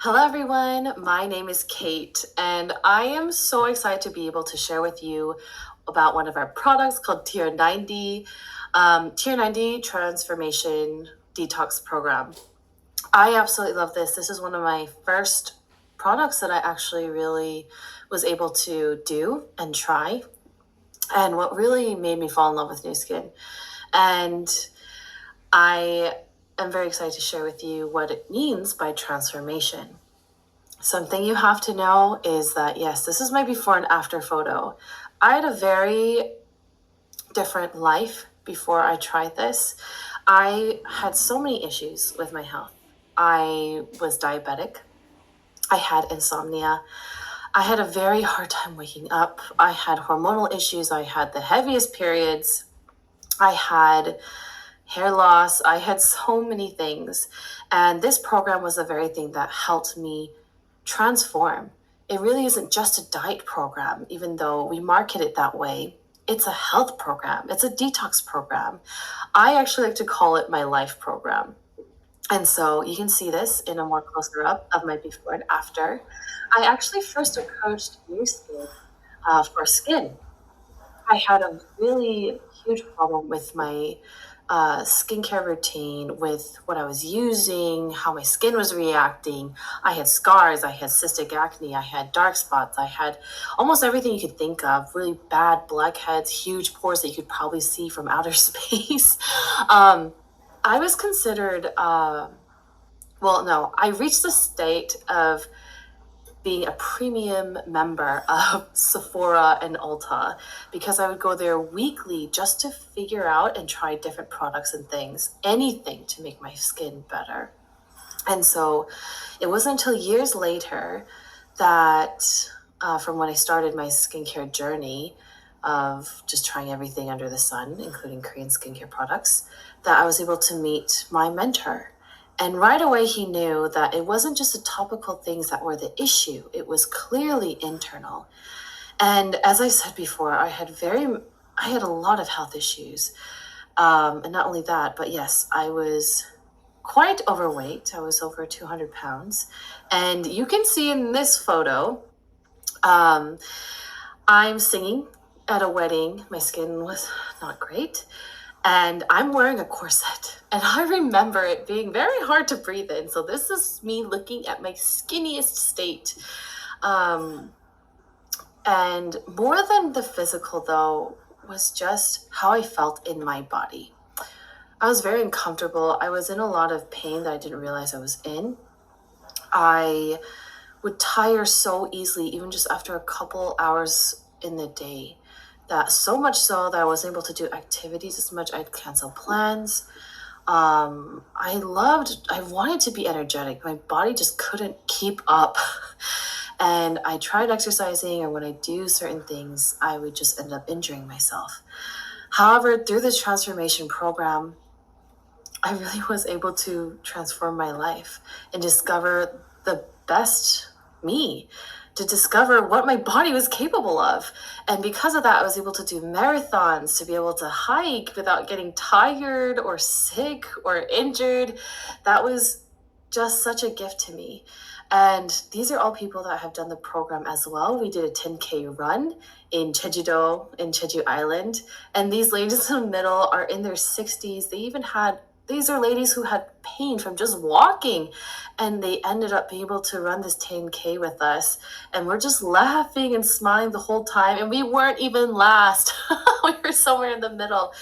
Hello, everyone. My name is Kate, and I am so excited to be able to share with you about one of our products called TR90, TR90 Transformation Detox Program. I absolutely love this. This is one of my first products that I actually really was able to do and try, and what really made me fall in love with NUSKIN. And I am very excited to share with you what it means by transformation. Something you have to know is that, yes, this is my before and after photo. I had a very different life before I tried this. I had so many issues with my health. I was diabetic. I had insomnia. I had a very hard time waking up. I had hormonal issues. I had the heaviest periods. I had hair loss. I had so many things. And this program was the very thing that helped me transform. It really isn't just a diet program, even though we market it that way. It's a health program, it's a detox program. I actually like to call it my life program. And so you can see this in a more closer up of my before and after. I actually first approached NuSkin for skin. I had a really huge problem with my skincare routine, with what I was using, how my skin was reacting. I had scars, I had cystic acne, I had dark spots, I had almost everything you could think of, really bad blackheads, huge pores that you could probably see from outer space. I was considered, well, no, I reached the state of being a premium member of Sephora and Ulta because I would go there weekly just to figure out and try different products and things, anything to make my skin better. And so it wasn't until years later that, from when I started my skincare journey of just trying everything under the sun, including Korean skincare products, that I was able to meet my mentor. And right away, he knew that it wasn't just the topical things that were the issue, it was clearly internal. And as I said before, I had a lot of health issues. And not only that, but yes, I was quite overweight. I was over 200 pounds. And you can see in this photo, um, I'm singing at a wedding. My skin was not great. And I'm wearing a corset. And I remember it being very hard to breathe in. So this is me looking at my skinniest state. Um, and more than the physical, though, was just how I felt in my body. I was very uncomfortable. I was in a lot of pain that I didn't realize I was in. I would tire so easily, even just after a couple hours in the day. That so much so that I wasn't able to do activities as much. I'd cancel plans. I wanted to be energetic. My body just couldn't keep up. And I tried exercising, or when I do certain things, I would just end up injuring myself. However, through this transformation program, I really was able to transform my life and discover the best me, to discover what my body was capable of. And because of that, I was able to do marathons, to be able to hike without getting tired or sick or injured. That was just such a gift to me. And these are all people that have done the program as well. We did a 10K run in Jeju-do, in Jeju Island. And these ladies in the middle are in their 60s. These are ladies who had pain from just walking, and they ended up being able to run this 10K with us. And we're just laughing and smiling the whole time. And we weren't even last. We were somewhere in the middle.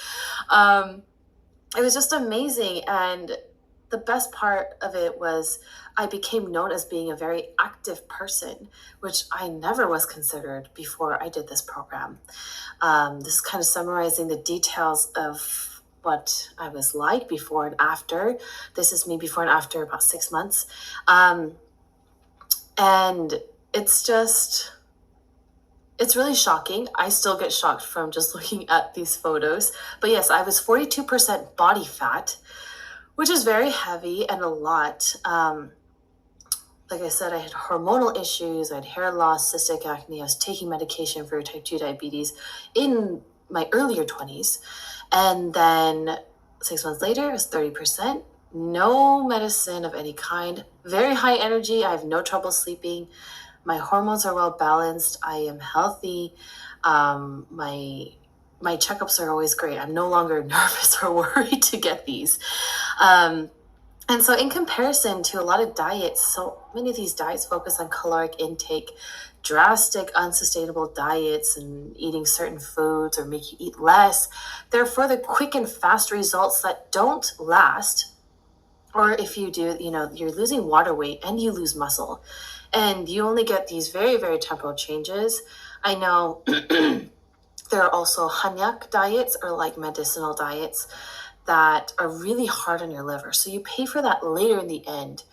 It was just amazing. And the best part of it was I became known as being a very active person, which I never was considered before I did this program. This is kind of summarizing the details of what I was like before and after. This is me before and after about 6 months. And it's really shocking. I still get shocked from just looking at these photos. But yes, I was 42% body fat, which is very heavy and a lot. Like I said, I had hormonal issues, I had hair loss, cystic acne. I was taking medication for type 2 diabetes in my earlier 20s. And then 6 months later, it was 30%. No medicine of any kind, very high energy. I have no trouble sleeping. My hormones are well balanced. I am healthy. My checkups are always great. I'm no longer nervous or worried to get these. And so in comparison to a lot of diets, so many of these diets focus on caloric intake, drastic, unsustainable diets and eating certain foods or make you eat less. They're for the quick and fast results that don't last. Or if you do, you're losing water weight and you lose muscle. And you only get these very, very temporal changes. I know there are also hanyak diets or like medicinal diets that are really hard on your liver. So you pay for that later in the end.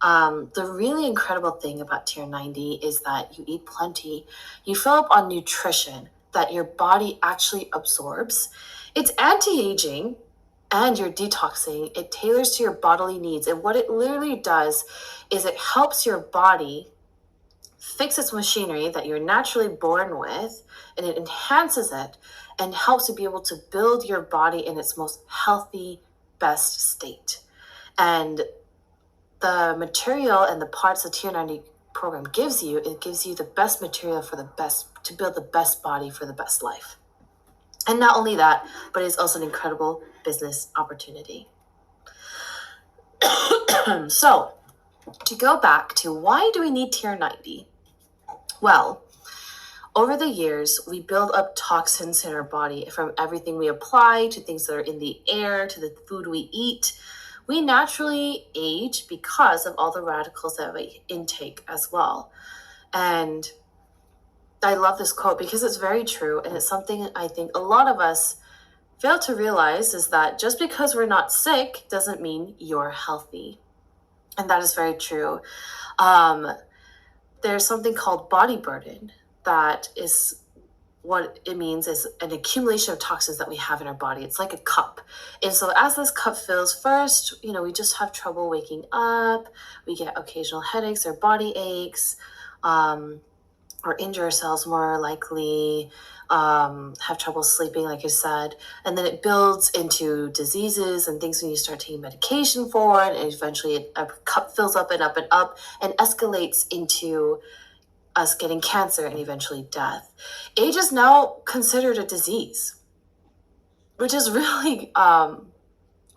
The really incredible thing about TR90 is that you eat plenty. You fill up on nutrition that your body actually absorbs. It's anti-aging and you're detoxing. It tailors to your bodily needs. And what it literally does is it helps your body fix its machinery that you're naturally born with, and it enhances it and helps you be able to build your body in its most healthy, best state. And the material and the parts the TR90 program gives you, it gives you the best material for the best, to build the best body for the best life. And not only that, but it's also an incredible business opportunity. So, to go back to why do we need TR90? Well, over the years, we build up toxins in our body from everything we apply to things that are in the air to the food we eat. We naturally age because of all the radicals that we intake as well. And I love this quote because it's very true. And it's something I think a lot of us fail to realize is that just because we're not sick doesn't mean you're healthy. And that is very true. There's something called body burden. That is what it means is an accumulation of toxins that we have in our body. It's like a cup. And so as this cup fills first, we just have trouble waking up. We get occasional headaches or body aches, or injure ourselves more likely, have trouble sleeping, like I said. And then it builds into diseases and things when you start taking medication for it. And eventually a cup fills up and up and up and escalates into us getting cancer and eventually death. Age is now considered a disease, which is really,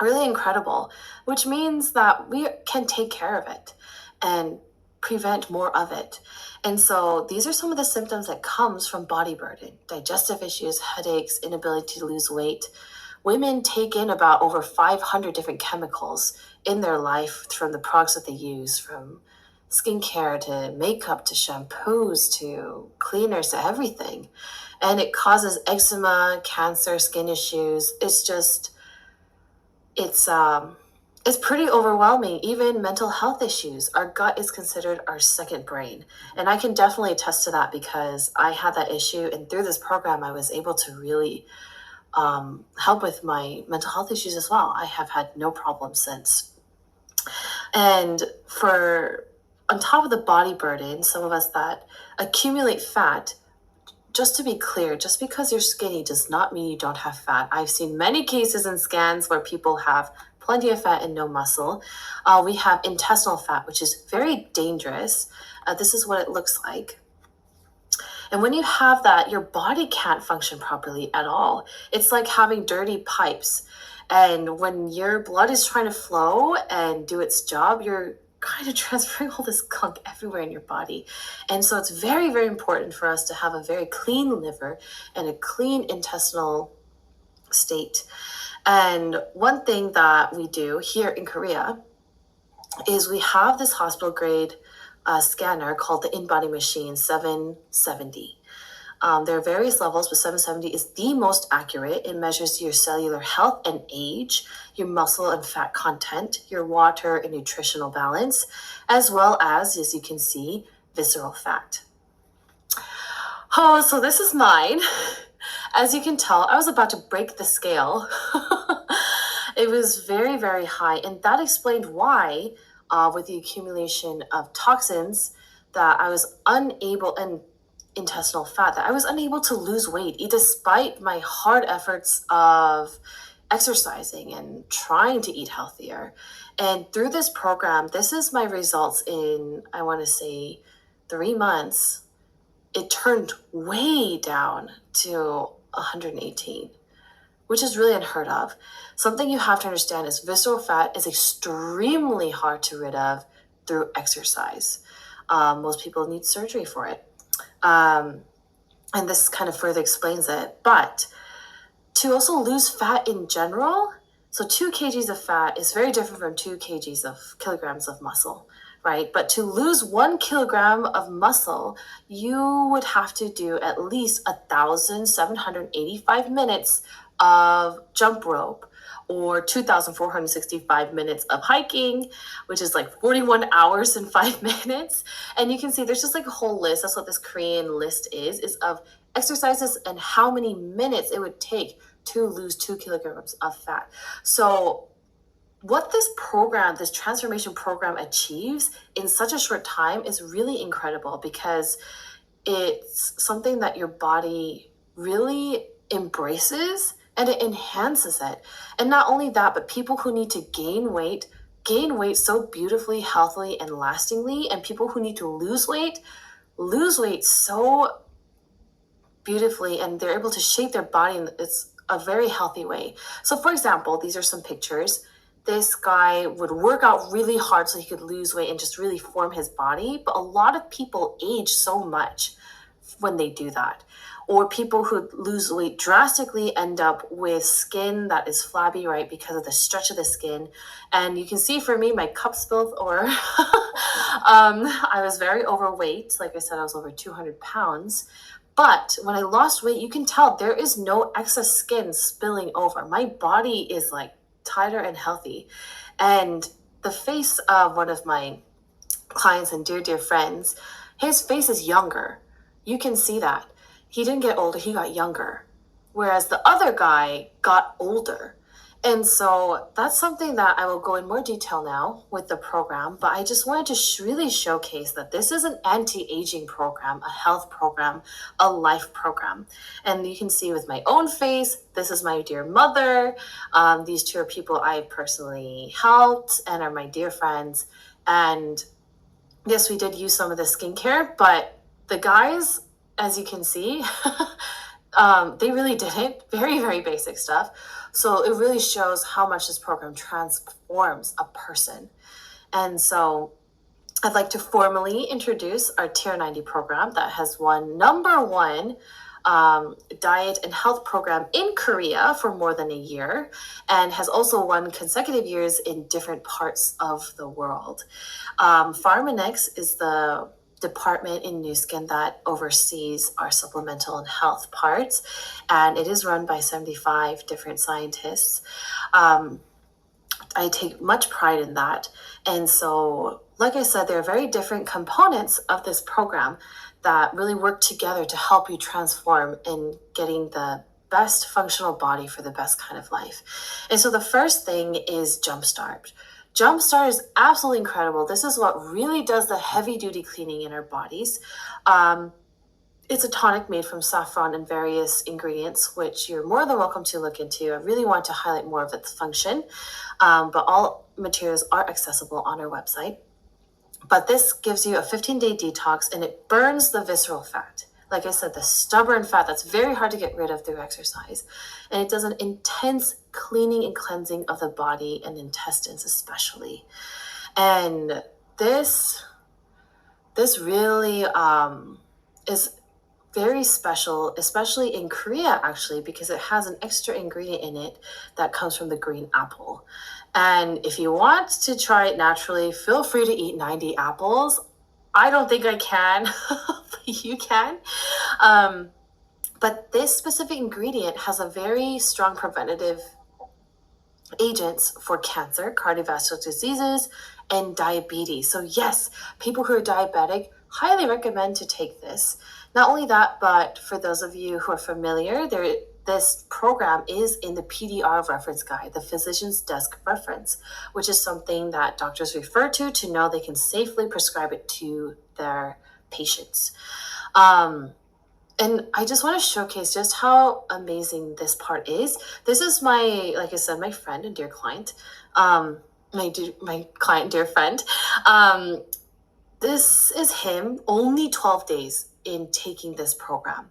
really incredible, which means that we can take care of it and prevent more of it. And so these are some of the symptoms that comes from body burden: digestive issues, headaches, inability to lose weight. Women take in about over 500 different chemicals in their life from the products that they use, from skincare to makeup to shampoos to cleaners to everything. And it causes eczema, cancer, skin issues. It's pretty overwhelming. Even mental health issues. Our gut is considered our second brain. And I can definitely attest to that because I had that issue. And through this program, I was able to really help with my mental health issues as well. I have had no problem since. And on top of the body burden, some of us that accumulate fat, just to be clear, just because you're skinny does not mean you don't have fat. I've seen many cases in scans where people have plenty of fat and no muscle. We have intestinal fat, which is very dangerous. This is what it looks like. And when you have that, your body can't function properly at all. It's like having dirty pipes. And when your blood is trying to flow and do its job, you're kind of transferring all this gunk everywhere in your body. And so it's very, very important for us to have a very clean liver and a clean intestinal state. And one thing that we do here in Korea is we have this hospital grade scanner called the in-body machine 770. There are various levels, but 770 is the most accurate. It measures your cellular health and age, your muscle and fat content, your water and nutritional balance, as well as you can see, visceral fat. Oh, so this is mine. As you can tell, I was about to break the scale. It was very, very high. And that explained why, with the accumulation of toxins, that I was unable, and intestinal fat, that I was unable to lose weight, despite my hard efforts of exercising and trying to eat healthier. And through this program, this is my results in, I want to say, 3 months. It turned way down to 118, which is really unheard of. Something you have to understand is visceral fat is extremely hard to rid of through exercise. Most people need surgery for it. And this kind of further explains it. But to also lose fat in general, so 2 kgs of fat is very different from 2 kilograms of muscle, right? But to lose 1 kilogram of muscle, you would have to do at least 1,785 minutes of jump rope, or 2,465 minutes of hiking, which is like 41 hours and 5 minutes. And you can see there's just like a whole list. That's what this Korean list is of exercises and how many minutes it would take to lose 2 kilograms of fat. So what this program, this transformation program achieves in such a short time is really incredible, because it's something that your body really embraces and it enhances it. And not only that, but people who need to gain weight so beautifully, healthily, and lastingly. And people who need to lose weight so beautifully, and they're able to shape their body in it's a very healthy way. So for example, these are some pictures. This guy would work out really hard so he could lose weight and just really form his body. But a lot of people age so much when they do that. Or people who lose weight drastically end up with skin that is flabby, right, because of the stretch of the skin. And you can see for me, my cup spilled, or I was very overweight. Like I said, I was over 200 pounds. But when I lost weight, you can tell there is no excess skin spilling over. My body is like tighter and healthy. And the face of one of my clients and dear friends, his face is younger. You can see that. He didn't get older, he got younger. Whereas the other guy got older. And so that's something that I will go in more detail now with the program. But I just wanted to really showcase that this is an anti-aging program, a health program, a life program. And you can see with my own face, this is my dear mother. These two are people I personally helped and are my dear friends. And yes, we did use some of the skincare, but the guys, as you can see, they really didn't. Very, very basic stuff. So it really shows how much this program transforms a person. And so I'd like to formally introduce our TR90 program that has won #1 diet and health program in Korea for more than a year, and has also won consecutive years in different parts of the world. Pharmanex is the department in NUSKIN that oversees our supplemental and health parts, and it is run by 75 different scientists. I take much pride in that. And so, like I said, there are very different components of this program that really work together to help you transform in getting the best functional body for the best kind of life. And so the first thing is Jumpstart. Jumpstart is absolutely incredible. This is what really does the heavy-duty cleaning in our bodies. It's a tonic made from saffron and various ingredients, which you're more than welcome to look into. I really want to highlight more of its function, but all materials are accessible on our website. But this gives you a 15-day detox, and it burns the visceral fat. Like I said, the stubborn fat that's very hard to get rid of through exercise. And it does an intense cleaning and cleansing of the body and intestines especially. And this really is very special, especially in Korea, actually, because it has an extra ingredient in it that comes from the green apple. And if you want to try it naturally, feel free to eat 90 apples. I don't think I can, but you can. But this specific ingredient has a very strong preventative agents for cancer, cardiovascular diseases, and diabetes. So yes, people who are diabetic, highly recommend to take this. Not only that, but for those of you who are familiar, this program is in the PDR reference guide, the physician's desk reference, which is something that doctors refer to know they can safely prescribe it to their patients. And I just want to showcase just how amazing this part is. This is my, like I said, my friend and dear client, my client and dear friend. Um, this is him only 12 days in taking this program.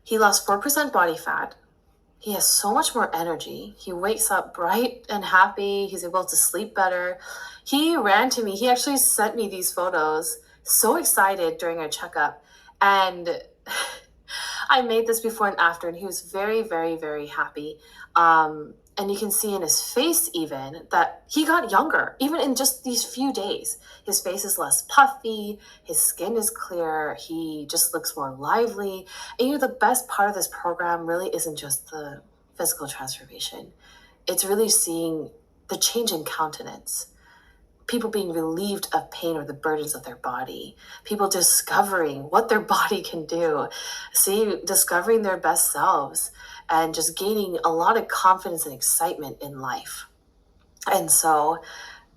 He lost 4% body fat. He has so much more energy. He wakes up bright and happy. He's able to sleep better. He ran to me. He actually sent me these photos, so excited during our checkup. And I made this before and after, and he was very, very, very happy. And you can see in his face even that he got younger, even in just these few days. His face is less puffy, his skin is clear, he just looks more lively. And the best part of this program really isn't just the physical transformation. It's really seeing the change in countenance, people being relieved of pain or the burdens of their body, people discovering what their body can do, discovering their best selves, and just gaining a lot of confidence and excitement in life. And so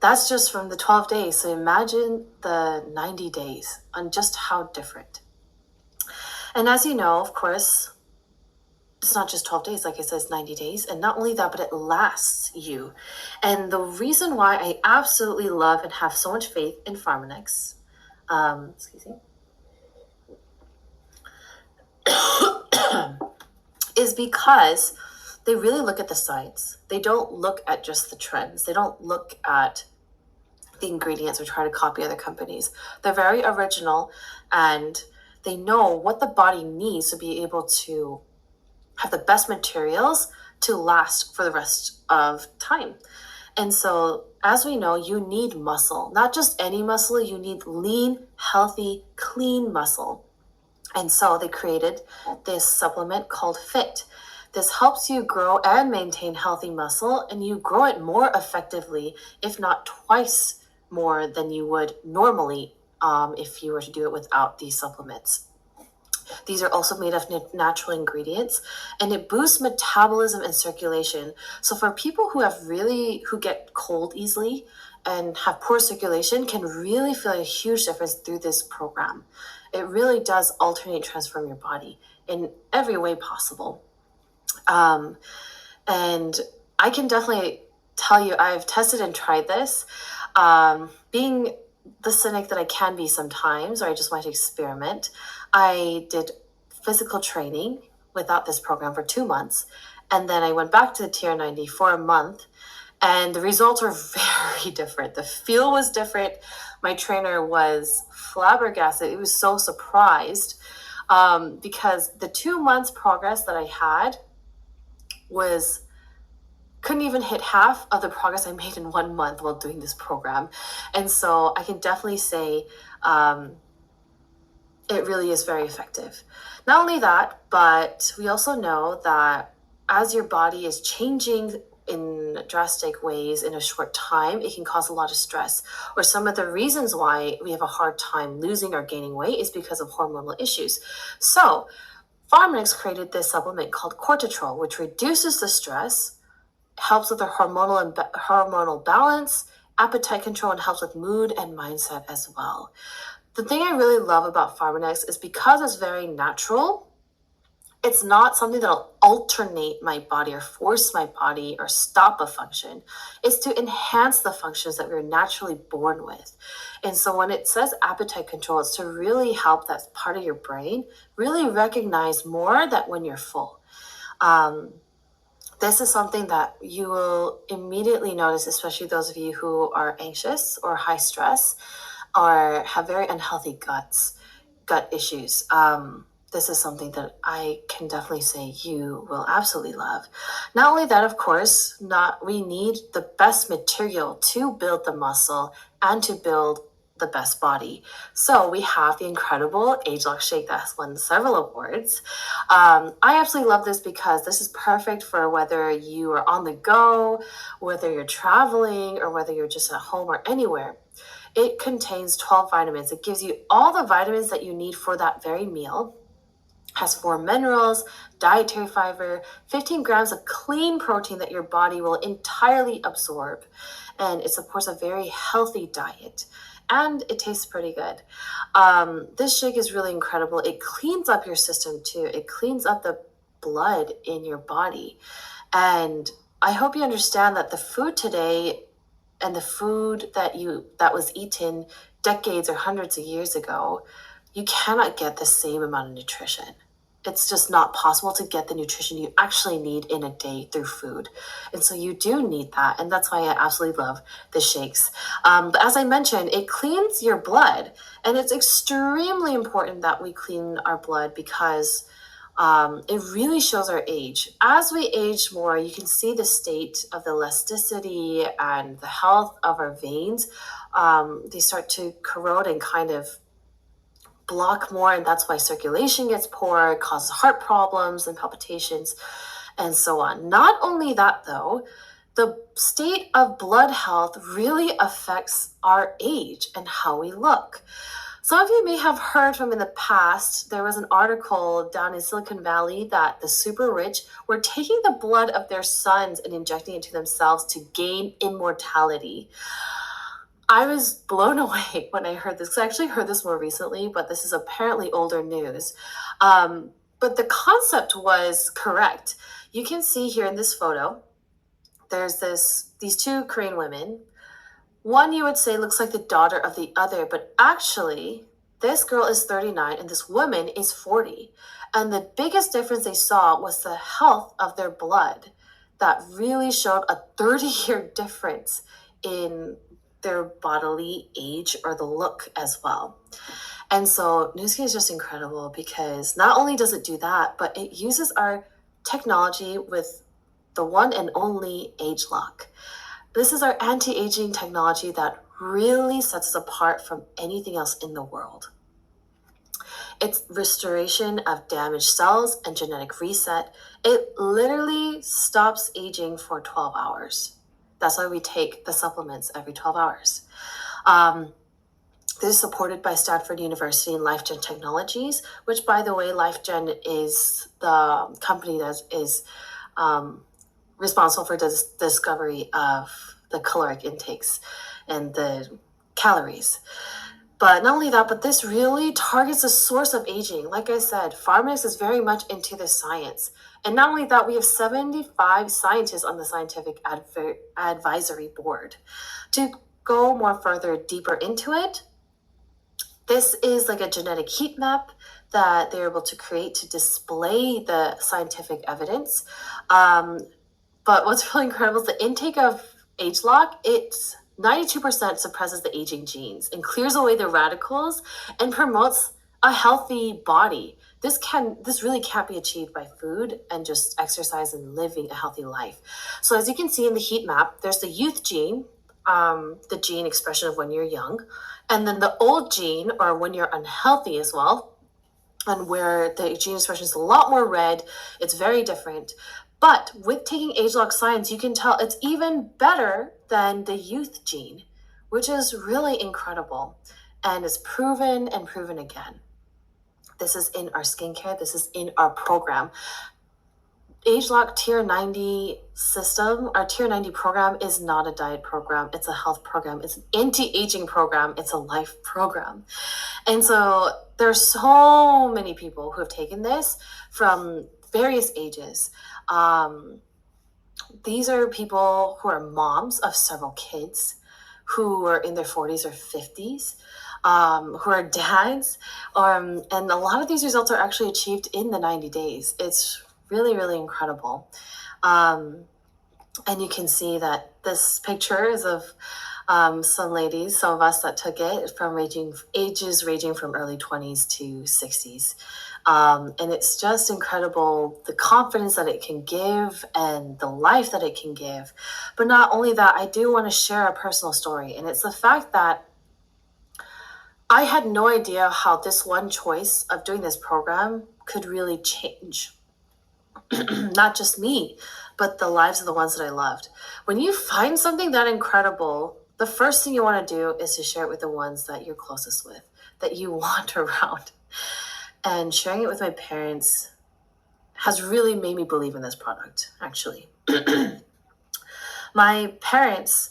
that's just from the 12 days. So imagine the 90 days on just how different. And as you know, of course, it's not just 12 days, like I said, it's 90 days. And not only that, but it lasts you. And the reason why I absolutely love and have so much faith in Pharmanex, excuse me, is because they really look at the science. They don't look at just the trends. They don't look at the ingredients or try to copy other companies. They're very original, and they know what the body needs to be able to have the best materials to last for the rest of time. And so, as we know, you need muscle, not just any muscle, you need lean, healthy, clean muscle. And so they created this supplement called FIT. This helps you grow and maintain healthy muscle, and you grow it more effectively, if not twice more than you would normally if you were to do it without these supplements. These are also made of natural ingredients, and it boosts metabolism and circulation. So for people who get cold easily and have poor circulation, can really feel a huge difference through this program. It really does alternate transform your body in every way possible. And I can definitely tell you, I've tested and tried this. Being the cynic that I can be sometimes, or I just want to experiment, I did physical training without this program for 2 months. And then I went back to the TR90 for a month, and the results were very different. The feel was different. My trainer was flabbergasted. He was so surprised because the 2 months progress that I had couldn't even hit half of the progress I made in 1 month while doing this program. And so I can definitely say it really is very effective. Not only that, but we also know that as your body is changing in drastic ways in a short time, it can cause a lot of stress. Or some of the reasons why we have a hard time losing or gaining weight is because of hormonal issues. So Pharmanex created this supplement called Cortitrol, which reduces the stress, helps with the hormonal balance, appetite control, and helps with mood and mindset as well. The thing I really love about Pharmanex is because it's very natural, it's not something that'll alternate my body or force my body or stop a function. It's to enhance the functions that we're naturally born with. And so when it says appetite control, it's to really help that part of your brain really recognize more that when you're full. This is something that you will immediately notice, especially those of you who are anxious or high stress or have very unhealthy gut issues. This is something that I can definitely say you will absolutely love. Not only that, of course, we need the best material to build the muscle and to build the best body. So we have the incredible Age Lock Shake that's won several awards. I absolutely love this because this is perfect for whether you are on the go, whether you're traveling, or whether you're just at home or anywhere. It contains 12 vitamins. It gives you all the vitamins that you need for that very meal. Has 4 minerals, dietary fiber, 15 grams of clean protein that your body will entirely absorb. And it supports a very healthy diet. and it tastes pretty good. This shake is really incredible. It cleans up your system too. It cleans up the blood in your body. And I hope you understand that the food today and the food that was eaten decades or hundreds of years ago, you cannot get the same amount of nutrition. It's just not possible to get the nutrition you actually need in a day through food. And so you do need that. And that's why I absolutely love the shakes. But as I mentioned, it cleans your blood. And it's extremely important that we clean our blood because it really shows our age. As we age more, you can see the state of the elasticity and the health of our veins. They start to corrode and kind of block more, and that's why circulation gets poor, causes heart problems and palpitations, and so on. Not only that, though, the state of blood health really affects our age and how we look. Some of you may have heard from in the past, there was an article down in Silicon Valley that the super rich were taking the blood of their sons and injecting it to themselves to gain immortality. I was blown away when I heard this, because I actually heard this more recently, but this is apparently older news. But the concept was correct. You can see here in this photo, there's these two Korean women. One you would say looks like the daughter of the other, but actually, this girl is 39 and this woman is 40. And the biggest difference they saw was the health of their blood that really showed a 30-year difference in their bodily age or the look as well. And so NUSKIN is just incredible because not only does it do that, but it uses our technology with the one and only age lock. This is our anti-aging technology that really sets us apart from anything else in the world. It's restoration of damaged cells and genetic reset. It literally stops aging for 12 hours. That's why we take the supplements every 12 hours. This is supported by Stanford University and LifeGen Technologies, which, by the way, LifeGen is the company that is responsible for the discovery of the caloric intakes and the calories. But not only that, but this really targets the source of aging. Like I said, Pharmax is very much into the science. And not only that, we have 75 scientists on the scientific advisory board. To go more further deeper into it, this is like a genetic heat map that they're able to create to display the scientific evidence. But what's really incredible is the intake of ageLOC, it's 92% suppresses the aging genes and clears away the radicals and promotes a healthy body. This really can't be achieved by food and just exercise and living a healthy life. So as you can see in the heat map, there's the youth gene, the gene expression of when you're young, and then the old gene, or when you're unhealthy as well, and where the gene expression is a lot more red. It's very different. But with taking ageLOC science, you can tell it's even better than the youth gene, which is really incredible. And it's proven and proven again. This is in our skincare. This is in our program. ageLOC TR90 system, our TR90 program is not a diet program. It's a health program. It's an anti-aging program. It's a life program. And so there's so many people who have taken this from various ages. These are people who are moms of several kids, who are in their 40s or 50s, who are dads. And a lot of these results are actually achieved in the 90 days. It's really, really incredible. And you can see that this picture is of some ladies, some of us that took it from ages ranging from early 20s to 60s. And it's just incredible, the confidence that it can give and the life that it can give. But not only that, I do want to share a personal story. And it's the fact that I had no idea how this one choice of doing this program could really change not just me, but the lives of the ones that I loved. When you find something that incredible, the first thing you want to do is to share it with the ones that you're closest with, that you want around. And sharing it with my parents has really made me believe in this product, actually. My parents,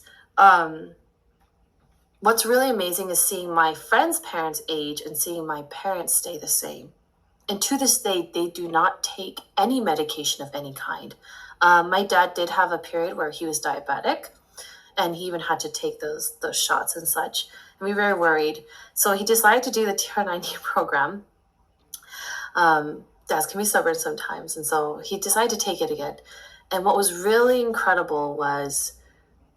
what's really amazing is seeing my friends' parents age and seeing my parents stay the same. And to this day, they do not take any medication of any kind. My dad did have a period where he was diabetic, and he even had to take those shots and such. And we were very worried. So he decided to do the TR90 program. Dads can be stubborn sometimes, and so he decided to take it again. And what was really incredible was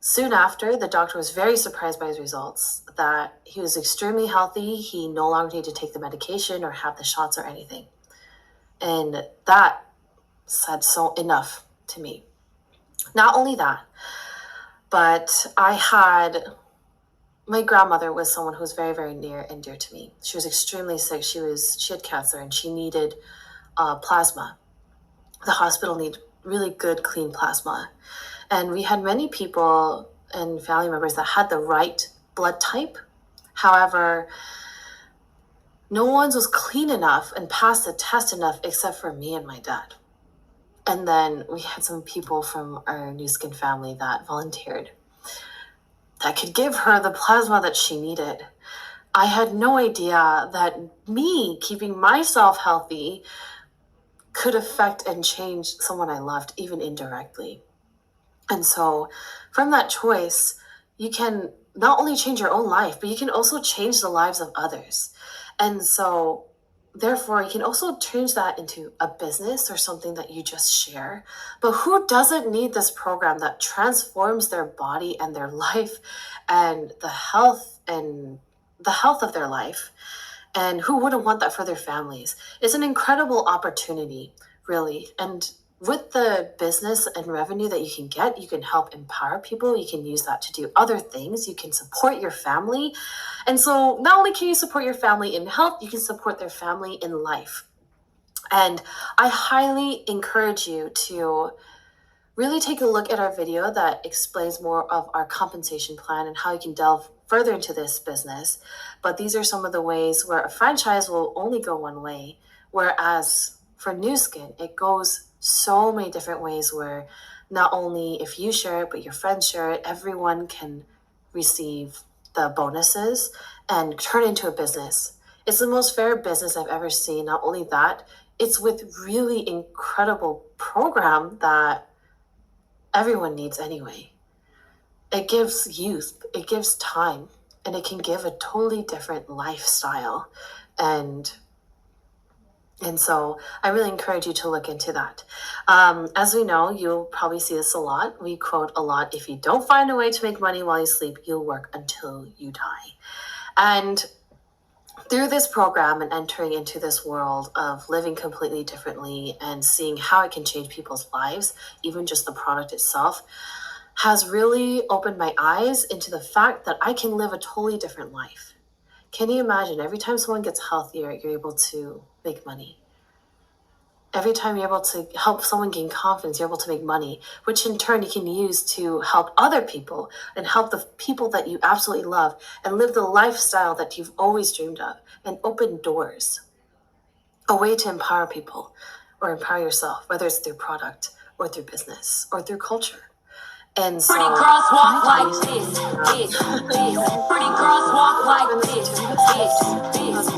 soon after, the doctor was very surprised by his results, that he was extremely healthy. He no longer needed to take the medication or have the shots or anything. And that said so enough to me. Not only that, but my grandmother was someone who was very, very near and dear to me. She was extremely sick. She had cancer and she needed plasma. The hospital needed really good, clean plasma. And we had many people and family members that had the right blood type. However, no one's was clean enough and passed the test enough except for me and my dad. And then we had some people from our NUSKIN family that volunteered that could give her the plasma that she needed. I had no idea that me keeping myself healthy could affect and change someone I loved, even indirectly. And so from that choice, you can not only change your own life, but you can also change the lives of others. And so therefore, you can also change that into a business or something that you just share. But who doesn't need this program that transforms their body and their life and the health of their life? And who wouldn't want that for their families? It's an incredible opportunity, really. And with the business and revenue that you can help empower people. You can use that to do other things. You can support your family. And so not only can you support your family in health, you can support their family in life. And I highly encourage you to really take a look at our video that explains more of our compensation plan and how you can delve further into this business. But these are some of the ways where a franchise will only go one way, whereas for NUSKIN, it goes so many different ways where not only if you share it, but your friends share it, everyone can receive the bonuses and turn into a business. It's the most fair business I've ever seen. Not only that, it's with really incredible program that everyone needs anyway. It gives youth, it gives time, and it can give a totally different lifestyle. And so I really encourage you to look into that. As we know, you'll probably see this a lot. We quote a lot, if you don't find a way to make money while you sleep, you'll work until you die. And through this program and entering into this world of living completely differently and seeing how it can change people's lives, even just the product itself, has really opened my eyes into the fact that I can live a totally different life. Can you imagine every time someone gets healthier, you're able to make money? Every time you're able to help someone gain confidence, you're able to make money, which in turn you can use to help other people and help the people that you absolutely love and live the lifestyle that you've always dreamed of and open doors. A way to empower people or empower yourself, whether it's through product or through business or through culture. And so, pretty girls walk like this. Pretty girls walk like this.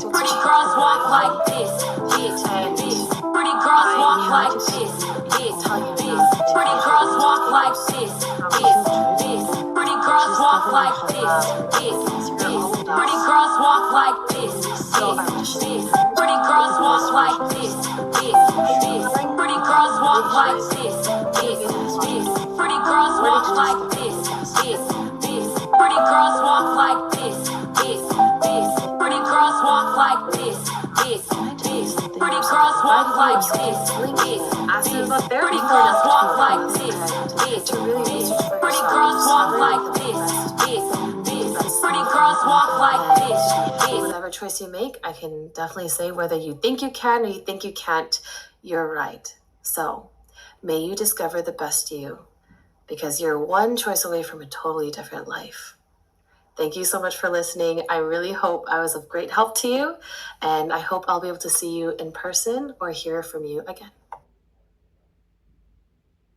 Pretty girls walk like this. Pretty girls walk like this. Pretty girls walk like this. Pretty girls walk like this. Pretty girls walk like this. Pretty girls walk like this. Pretty girls walk like this. Pretty girls walk like this. Pretty girls walk like this. Pretty girls walk like this. Pretty girls walk like this. Pretty girls walk like this. Pretty girls walk like this. Pretty girls walk like this. Whatever choice you make, I can definitely say whether you think you can or you think you can't, you're right. So may you discover the best you, because you're one choice away from a totally different life. Thank you so much for listening. I really hope I was of great help to you, and I hope I'll be able to see you in person or hear from you again.